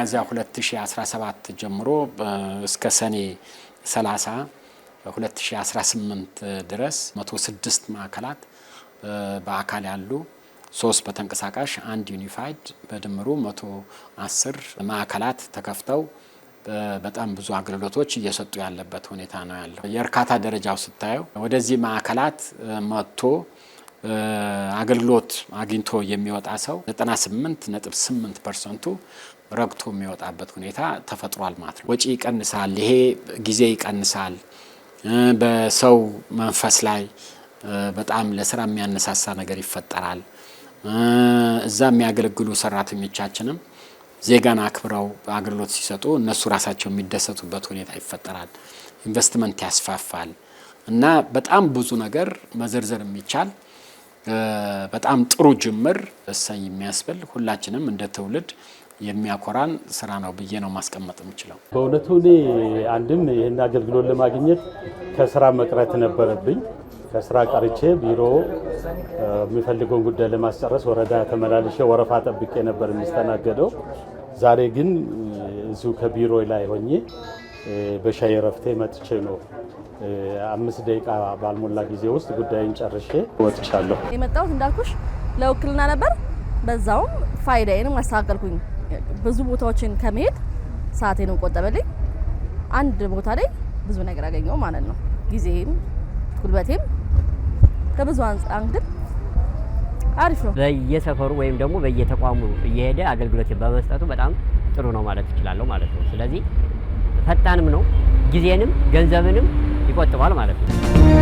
ከሚያዝያ 2017 ጀምሮ እስከ ሰኔ 30 2018 ድረስ 106 ማዕከላት በአካል ያሉ 3 በተንቀሳቃሽ 1 ዩኒፋይድ በድምሩ 110 ማዕከላት ተከፍተው በጣም ብዙ አገልግሎቶች እየሰጡ ያለበት ሁኔታ ነው ያለው። የእርካታ ደረጃው ስታየው ወደዚህ ማዕከላት መጥቶ አገልግሎት አግኝቶ የሚወጣ ሰው 98.8% ረግቶ የሚወጣበት ሁኔታ ተፈጥሯል ማለት ነው። ወጪ ይቀንሳል፣ ይሄ ጊዜ ይቀንሳል። በሰው መንፈስ ላይ በጣም ለስራ የሚያነሳሳ ነገር ይፈጠራል። እዛ የሚያገለግሉ ሰራተኞቻችንም ዜጋን አክብረው አገልግሎት ሲሰጡ እነሱ ራሳቸው የሚደሰቱበት ሁኔታ ይፈጠራል። ኢንቨስትመንት ያስፋፋል እና በጣም ብዙ ነገር መዘርዘር የሚቻል በጣም ጥሩ ጅምር እሰይ የሚያስብል ሁላችንም እንደ ትውልድ የሚያኮራን ስራ ነው ብዬ ነው ማስቀመጥ የምችለው። በእውነቱ እኔ አንድም ይህን አገልግሎት ለማግኘት ከስራ መቅረት ነበረብኝ። ከስራ ቀርቼ ቢሮ የሚፈልገውን ጉዳይ ለማስጨረስ ወረዳ ተመላልሼ ወረፋ ጠብቄ ነበር የሚስተናገደው። ዛሬ ግን እዚሁ ከቢሮ ላይ ሆኜ በሻይ ረፍቴ መጥቼ ነው 5 ደቂቃ ባልሞላ ጊዜ ውስጥ ጉዳይን ጨርሼ ወጥቻለሁ። የመጣሁት እንዳልኩሽ ለውክልና ነበር። በዛውም ፋይዳዬንም አስተካከልኩኝ። ብዙ ቦታዎችን ከመሄድ ሰዓቴንም ቆጠበልኝ። አንድ ቦታ ላይ ብዙ ነገር አገኘው ማለት ነው። ጊዜም ጉልበቴም ከብዙ አንግል አሪፍ ነው። በየሰፈሩ ወይም ደግሞ በየተቋሙ እየሄደ አገልግሎት በመስጠቱ በጣም ጥሩ ነው ማለት እችላለሁ ማለት ነው። ስለዚህ ፈጣንም ነው፣ ጊዜንም ገንዘብንም ይቆጥባል ማለት ነው።